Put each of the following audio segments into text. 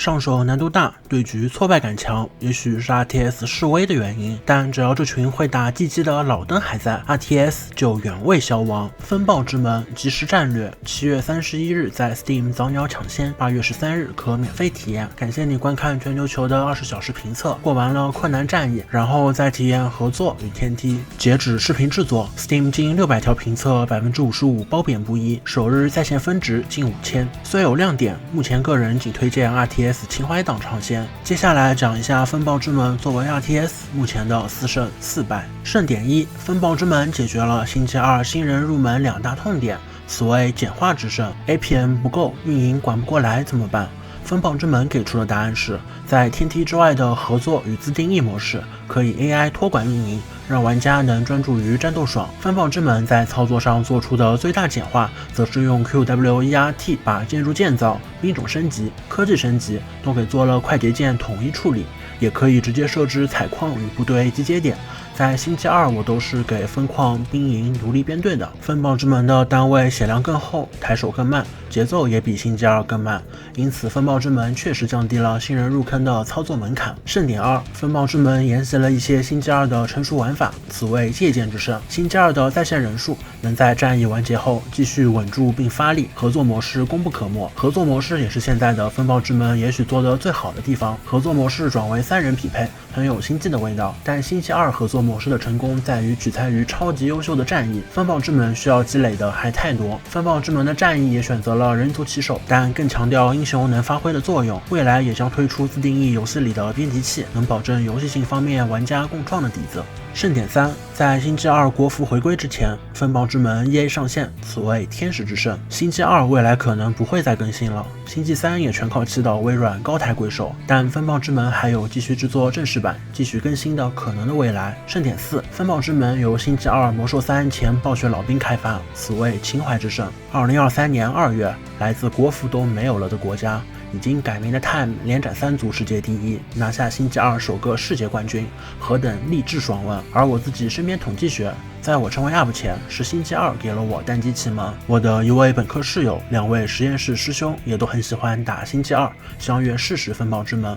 上手难度大，对局挫败感强，也许是 RTS 式微的原因，但只要这群会打 GG 的老灯还在， RTS 就远未消亡。风暴之门即时战略，7月31日在 Steam 早鸟抢先，8月13日可免费体验。感谢你观看全球球的20小时评测，过完了困难战役，然后再体验合作与天梯。截止视频制作 ，Steam 近600条评测，55%褒贬不一，首日在线分值近5000。虽有亮点，目前个人仅推荐 RTS 情怀党尝鲜。接下来讲一下风暴之门作为 RTS 目前的4胜4败。盛典1，风暴之门解决了星期2新人入门2大痛点，所谓简化制胜 ，APM 不够，运营管不过来怎么办？风暴之门给出的答案是，在天梯之外的合作与自定义模式，可以 AI 托管运营，让玩家能专注于战斗爽。风暴之门在操作上做出的最大简化，则是用 QWERT 把建筑建造、兵种升级、科技升级都给做了快捷键统一处理，也可以直接设置采矿与部队集结点。在星期2我都是给分矿、兵营独立编队的。风暴之门的单位血量更厚，抬手更慢，节奏也比星期2更慢，因此风暴之门确实降低了新人入坑的操作门槛。盛典2，风暴之门沿袭了一些星期2的成熟玩法，此为借鉴之胜。星期2的在线人数能在战役完结后继续稳住并发力，合作模式功不可没。合作模式也是现在的风暴之门也许做得最好的地方，合作模式转为3人匹配，很有星际的味道。但星期2合作模式的成功在于取材于超级优秀的战役，风暴之门需要积累的还太多。风暴之门的战役也选择了人族骑手，但更强调英雄能发挥的作用。未来也将推出自定义游戏里的编辑器，能保证游戏性方面玩家共创的底子。盛典3，在星期2国服回归之前，风暴之门 EA 上线，此为天使之胜。星期2未来可能不会再更新了，星期3也全靠祈祷微软高抬贵手，但风暴之门还有继续制作正式版、继续更新的可能的未来。盛典4，风暴之门由星期2魔兽3前暴雪老兵开发，此为情怀之胜。2023年2月，来自国服都没有了的国家，已经改名的 Time 连斩3族世界第一，拿下星期2首个世界冠军，何等励志爽文！而我自己身边统计学，在我成为 UP 前，是星期2给了我单机启蒙。我的一位本科室友，2位实验室师兄也都很喜欢打星期2，相约试试风暴之门。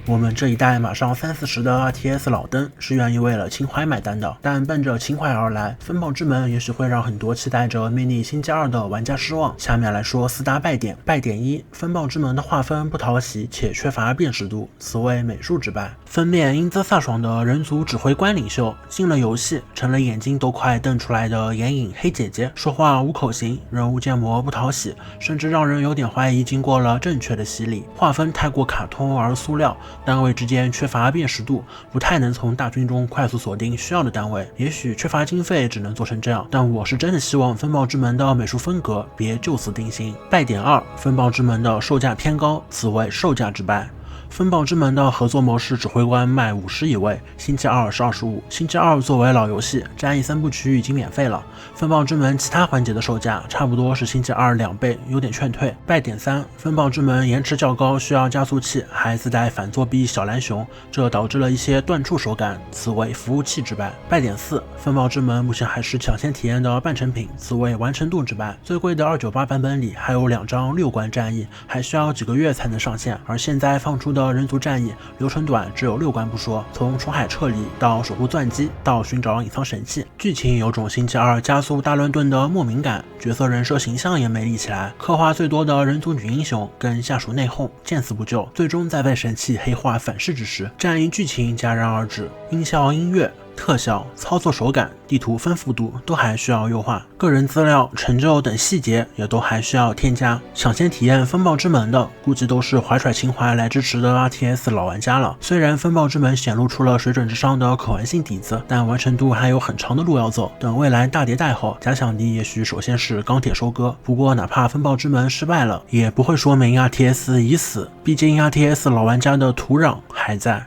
我们这一代马上30-40的 RTS 老灯是愿意为了情怀买单的，但奔着情怀而来，风暴之门也许会让很多期待着 mini 星期2的玩家失望。下面来说4大败点。败点1，风暴之门的划分不讨喜且缺乏辨识度，此为美术之败。封面英姿飒爽的人族指挥官领袖，进了游戏成了眼睛都快瞪出来的眼影黑姐姐，说话无口型，人物建模不讨喜，甚至让人有点怀疑经过了正确的洗礼。划分太过卡通而塑料，单位之间缺乏辨识度，不太能从大军中快速锁定需要的单位。也许缺乏经费只能做成这样，但我是真的希望风暴之门的美术风格别就此定型。败点2，风暴之门的售价偏高，此为售价之败。风暴之门的合作模式指挥官卖50一位，星期2是25。星期2作为老游戏，战役3部曲已经免费了，风暴之门其他环节的售价差不多是星期22倍，有点劝退。败点3，风暴之门延迟较高，需要加速器，还自带反作弊小蓝熊，这导致了一些断触手感，此为服务器之败。败点4，风暴之门目前还是抢先体验的半成品，此为完成度之败。最贵的298版本里还有2张6关战役，还需要几个月才能上线，而现在放出的人族战役流程短，只有6关不说，从出海撤离到守护钻机到寻找隐藏神器，剧情有种星期2加速大乱炖的莫名感，角色人设形象也没立起来，刻画最多的人族女英雄跟下属内讧，见死不救，最终在被神器黑化反噬之时，战役剧情戛然而止，音效、音乐、特效、操作手感、地图丰富度都还需要优化，个人资料、成就等细节也都还需要添加。抢先体验风暴之门的，估计都是怀揣情怀来支持的 RTS 老玩家了。虽然风暴之门显露出了水准之上的可玩性底子，但完成度还有很长的路要走。等未来大迭代后，假想敌也许首先是钢铁收割。不过哪怕风暴之门失败了，也不会说明 RTS 已死，毕竟 RTS 老玩家的土壤还在。